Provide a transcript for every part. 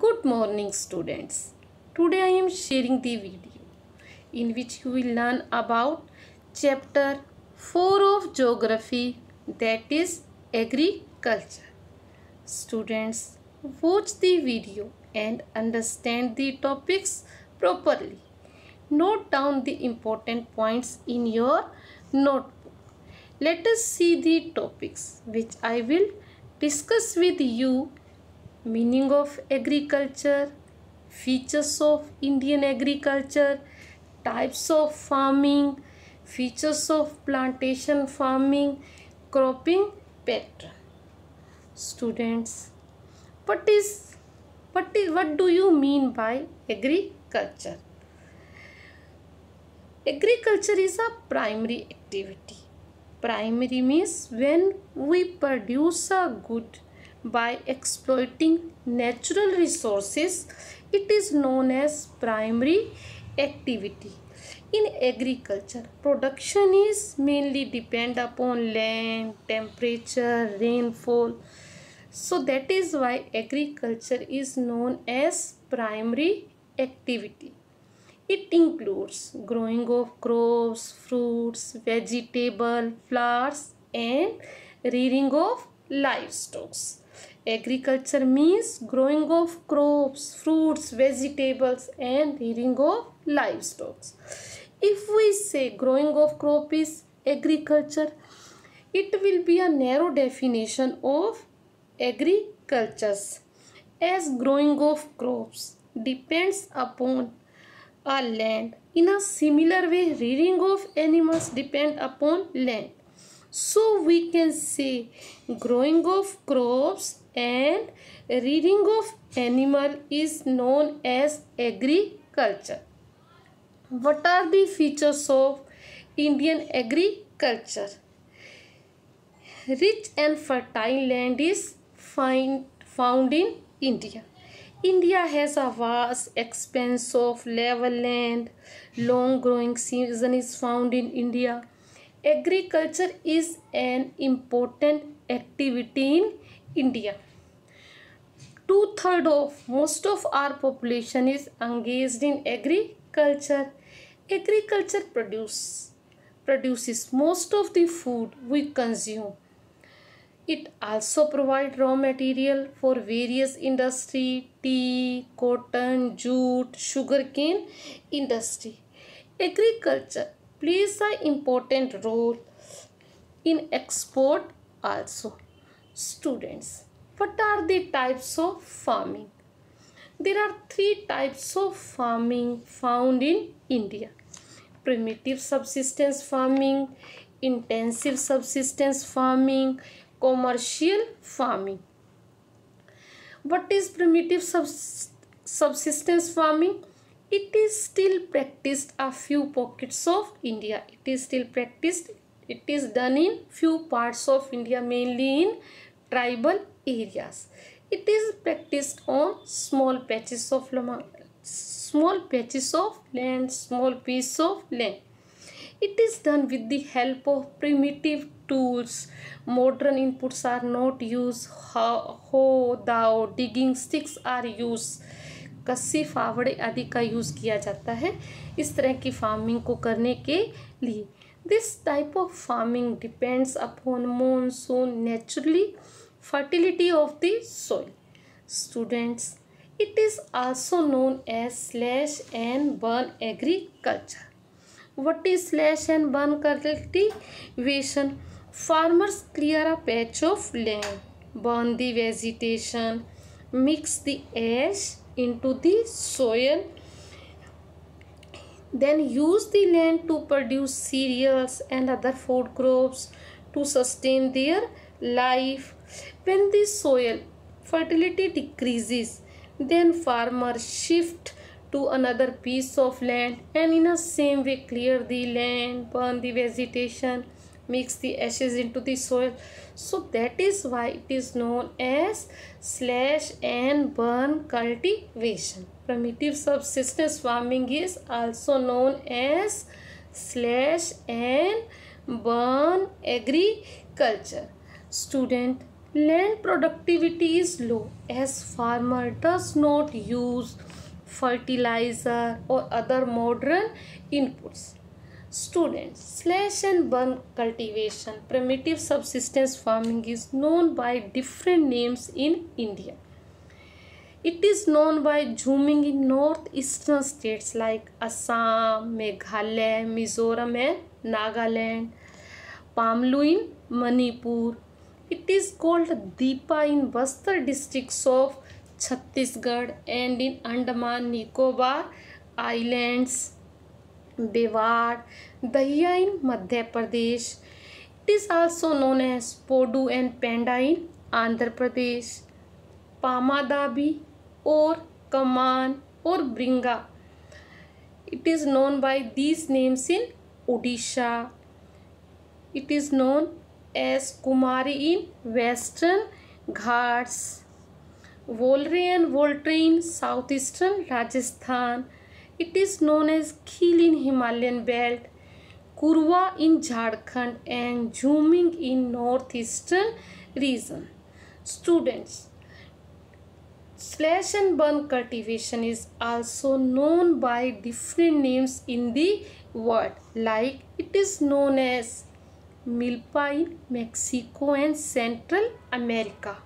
Good morning students. Today I am sharing the video in which you will learn about chapter 4 of geography, that is agriculture. Students, watch the video and understand the topics properly. Note down the important points in your notebook. Let us see the topics which I will discuss with you. Meaning of agriculture, features of Indian agriculture, types of farming, features of plantation farming, cropping pattern. Students, what do you mean by agriculture? Agriculture is a primary activity. Primary means when we produce a good by exploiting natural resources, it is known as primary activity. In agriculture, production is mainly depend upon land, temperature, rainfall. So that is why agriculture is known as primary activity. It includes growing of crops, fruits, vegetables, flowers and rearing of livestock. Agriculture means growing of crops, fruits, vegetables and rearing of livestock. If we say growing of crop is agriculture, it will be a narrow definition of agriculture, as growing of crops depends upon a land. In a similar way, rearing of animals depend upon land. So we can say growing of crops and rearing of animal is known as agriculture. What are the features of Indian agriculture? Rich and fertile land is found in India. India has a vast expanse of level land. Long growing season is found in India. Agriculture is an important activity in India. 2/3 of most of our population is engaged in agriculture. Agriculture produces most of the food we consume. It also provides raw material for various industry, tea, cotton, jute, sugarcane industry. Agriculture plays an important role in export also. Students, what are the types of farming? There are 3 types of farming found in India. Primitive subsistence farming, intensive subsistence farming, commercial farming. What is primitive subsistence farming? It is still practiced a few pockets of India. It is still practiced. It is done in few parts of India, mainly in tribal areas. It is practiced on small patches of land, small piece of land. It is done with the help of primitive tools. Modern inputs are not used. Hoe, दाव, digging sticks are used. कस्सी, फावड़े आदि का use किया जाता है इस तरह की फार्मिंग को करने के लिए. This type of farming depends upon monsoon, naturally fertility of the soil. Students, it is also known as slash and burn agriculture. What is slash and burn cultivation? Farmers clear a patch of land, burn the vegetation, mix the ash into the soil, then use the land to produce cereals and other food crops to sustain their life. When the soil fertility decreases, then farmers shift to another piece of land and in the same way clear the land, burn the vegetation, mix the ashes into the soil. So that is why it is known as slash and burn cultivation. Primitive subsistence farming is also known as slash and burn agriculture. Student, Land productivity is low as farmer does not use fertilizer or other modern inputs. Students, slash and burn cultivation, primitive subsistence farming is known by different names in India. It is known by zooming in northeastern states like Assam, Meghalaya, Mizoram and Nagaland, Pamlu in Manipur. It is called Deepa in Bastar districts of Chhattisgarh and in Andaman Nicobar Islands, Bewar, Dahiya in Madhya Pradesh. It is also known as Podu and Penda in Andhra Pradesh, Pamadabi or Kaman or Bringa. It is known by these names in Odisha. It is known as Kumari in Western Ghats, Volre and Voltre in Southeastern Rajasthan. It is known as Khil in Himalayan belt, Kurwa in Jharkhand and Jhuming in Northeastern region. Students, slash and burn cultivation is also known by different names in the world, like it is known as milpa in Mexico and Central America,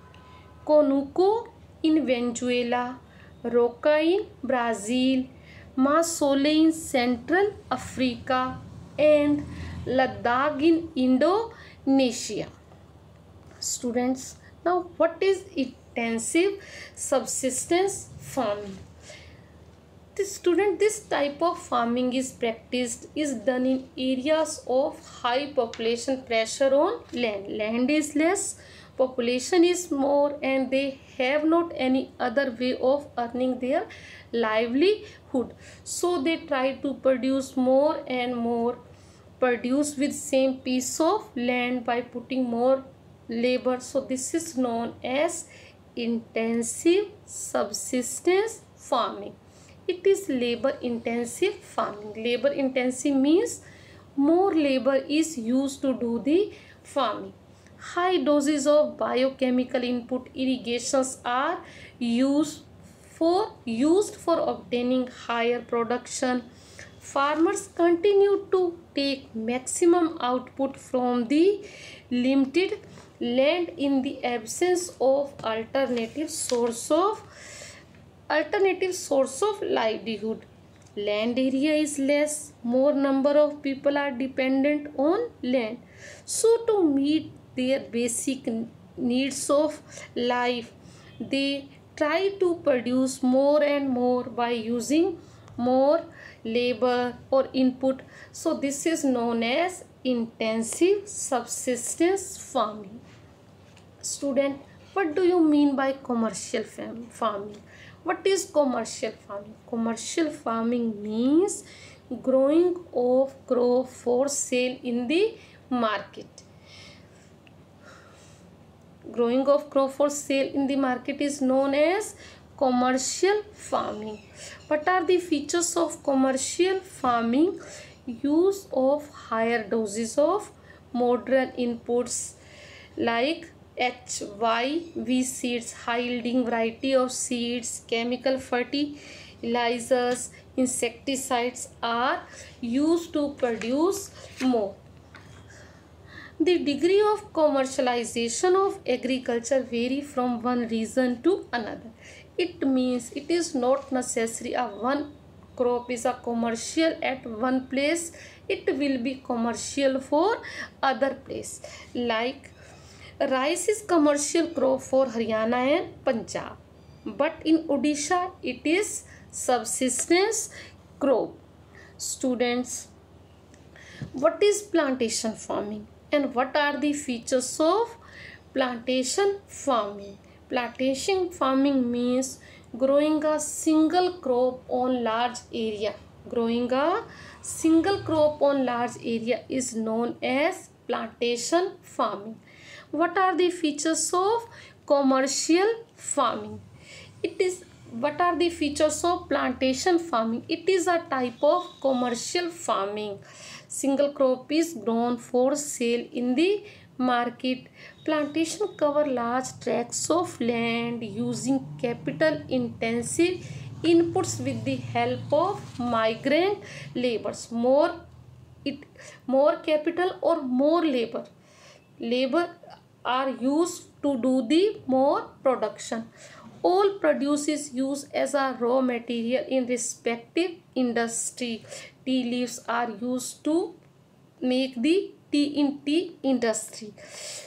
conuco in Venezuela, roca in Brazil, masole in Central Africa and Ladakh in Indonesia. Students, now what is intensive subsistence farming? This type of farming is done in areas of high population pressure on land. Land is less, population is more, and they have not any other way of earning their livelihood. So they try to produce more and more, produce with same piece of land by putting more labor. So this is known as intensive subsistence farming. It is labor intensive farming. Labor intensive means more labor is used to do the farming. High doses of biochemical input irrigations are used for obtaining higher production. Farmers continue to take maximum output from the limited land in the absence of alternative source of livelihood. Land area is less, more number of people are dependent on land. So to meet their basic needs of life, they try to produce more and more by using more labor or input. So this is known as intensive subsistence farming. Student, what do you mean by commercial farming? What is commercial farming? Commercial farming means growing of crop for sale in the market. Growing of crop for sale in the market is known as commercial farming. What are the features of commercial farming? Use of higher doses of modern inputs like HYV seeds, high yielding variety of seeds, chemical fertilizers, insecticides are used to produce more. The degree of commercialization of agriculture vary from one region to another. It means it is not necessary one crop is a commercial at one place, it will be commercial for other place. Like rice is commercial crop for Haryana and Punjab, but in Odisha it is subsistence crop. Students, what is plantation farming and what are the features of plantation farming? Plantation farming means growing a single crop on large area. Growing a single crop on large area is known as plantation farming. What are the features of commercial farming? What are the features of plantation farming? It is a type of commercial farming. Single crop is grown for sale in the market. Plantation cover large tracts of land using capital intensive inputs with the help of migrant laborers. More capital or more labor are used to do the more production. All produce is used as a raw material in respective industry. Tea leaves are used to make the tea in tea industry.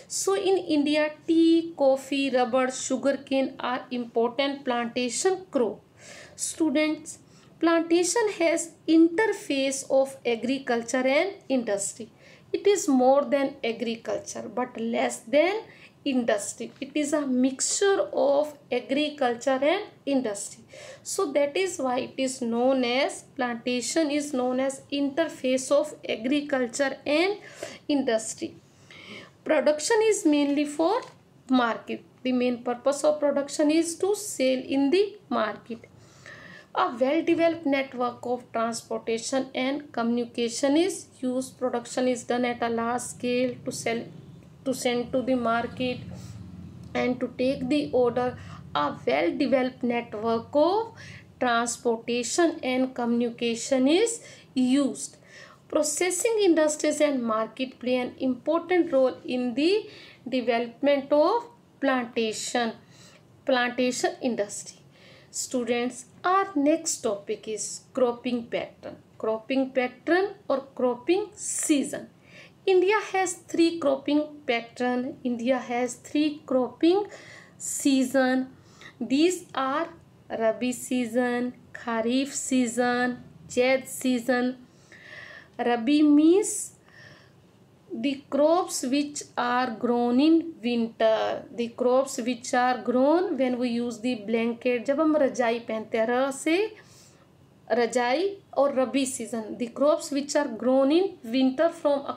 So in India, tea, coffee, rubber, sugarcane are important plantation crop. Students, plantation has interface of agriculture and industry. It is more than agriculture but less than industry. It is a mixture of agriculture and industry. So that is why it is known as plantation is known as interface of agriculture and industry. Production is mainly for market. The main purpose of production is to sell in the market. A well-developed network of transportation and communication is used. Production is done at a large scale to send to the market and to take the order. A well-developed network of transportation and communication is used. Processing industries and market play an important role in the development of plantation industry. Students, our next topic is cropping pattern. Cropping pattern or cropping season. India has three cropping pattern. India has three cropping season. These are Rabi season, Kharif season, Zaid season. Rabi means the crops which are grown in winter. The crops which are grown when we use the blanket. जब हम रजाई पहनते हैं, र से रजाई और रबी season. The crops which are grown in winter from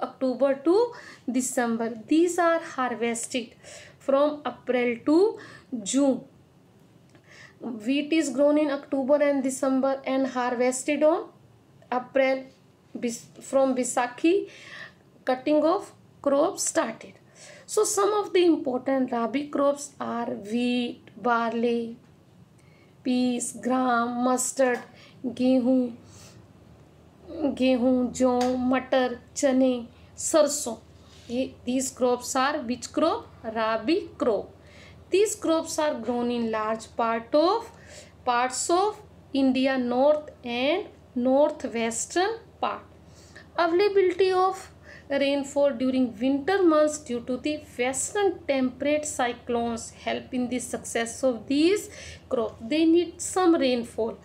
October to December. These are harvested from April to June. Wheat is grown in October and December and harvested on April. From Bisakhi, cutting of crops started. So some of the important Rabi crops are wheat, barley, peas, gram, mustard, गेहूँ, जौ, मटर, चने, सरसों. These crops are which crop? Rabi crop. These crops are grown in large parts of India, north and northwestern part. Availability of rainfall during winter months due to the western temperate cyclones help in the success of these crops. They need some rainfall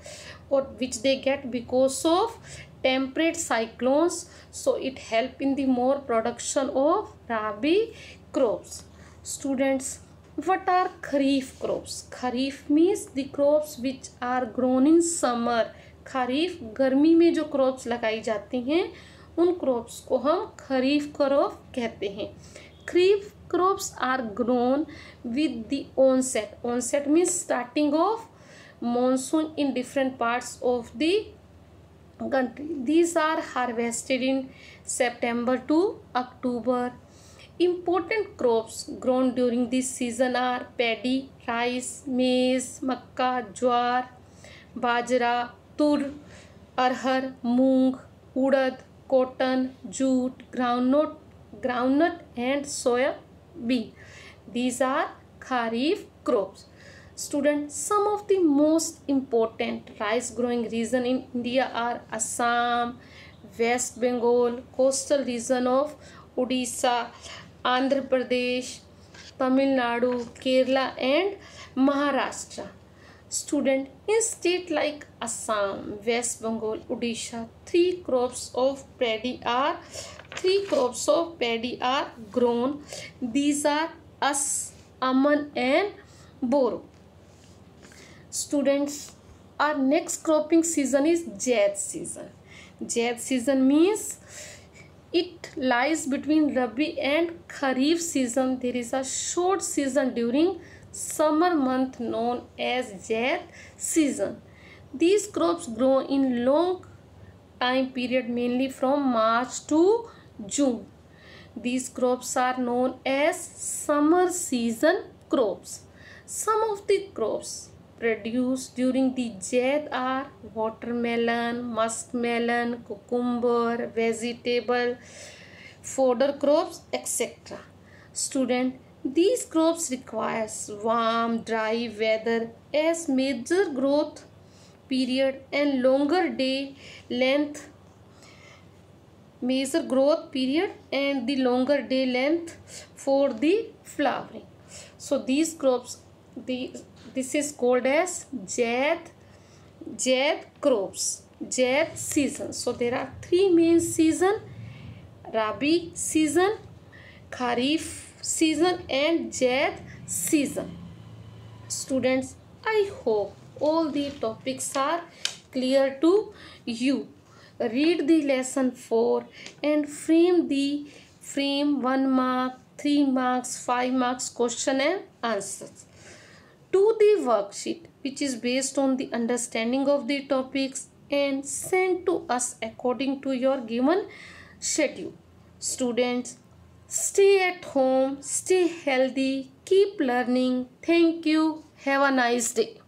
or which they get because of temperate cyclones, so it help in the more production of Rabi crops. Students, what are Kharif crops? Kharif means the crops which are grown in summer. खरीफ गर्मी में जो crops लगाई जाती हैं उन crops को हम खरीफ crop कहते हैं. Kharif crops are grown with the onset means starting of monsoon in different parts of the country. These are harvested in September to October. Important crops grown during this season are paddy, rice, maize, makka, jowar, bajra, tur, arhar, moong, urad, cotton, jute, groundnut and soya bean. These are Kharif crops. Students, some of the most important rice growing region in India are Assam, West Bengal, coastal region of Odisha, Andhra Pradesh, Tamil Nadu, Kerala and Maharashtra. Student, in state like Assam, West Bengal, Odisha, three crops of paddy are grown. These are As, Aman and Boro. Students, our next cropping season is Zaid season. Zaid season means it lies between Rabi and Kharif season. There is a short season during summer month known as Zaid season. These crops grow in long time period mainly from March to June. These crops are known as summer season crops. Some of the crops produced during the Zaid are watermelon, muskmelon, cucumber, vegetable, fodder crops, etc. Student, these crops requires warm, dry weather as major growth period and longer day length major growth period and the longer day length for the flowering. So these crops, this is called as Zaid crops, Zaid season. So there are three main season: Rabi season, Kharif season and Zaid season. Students, I hope all the topics are clear to you. Read the lesson 4 and frame 1 mark, 3 marks, 5 marks question and answers. Do the worksheet which is based on the understanding of the topics and send to us according to your given schedule. Students, stay at home, stay healthy, keep learning. Thank you. Have a nice day.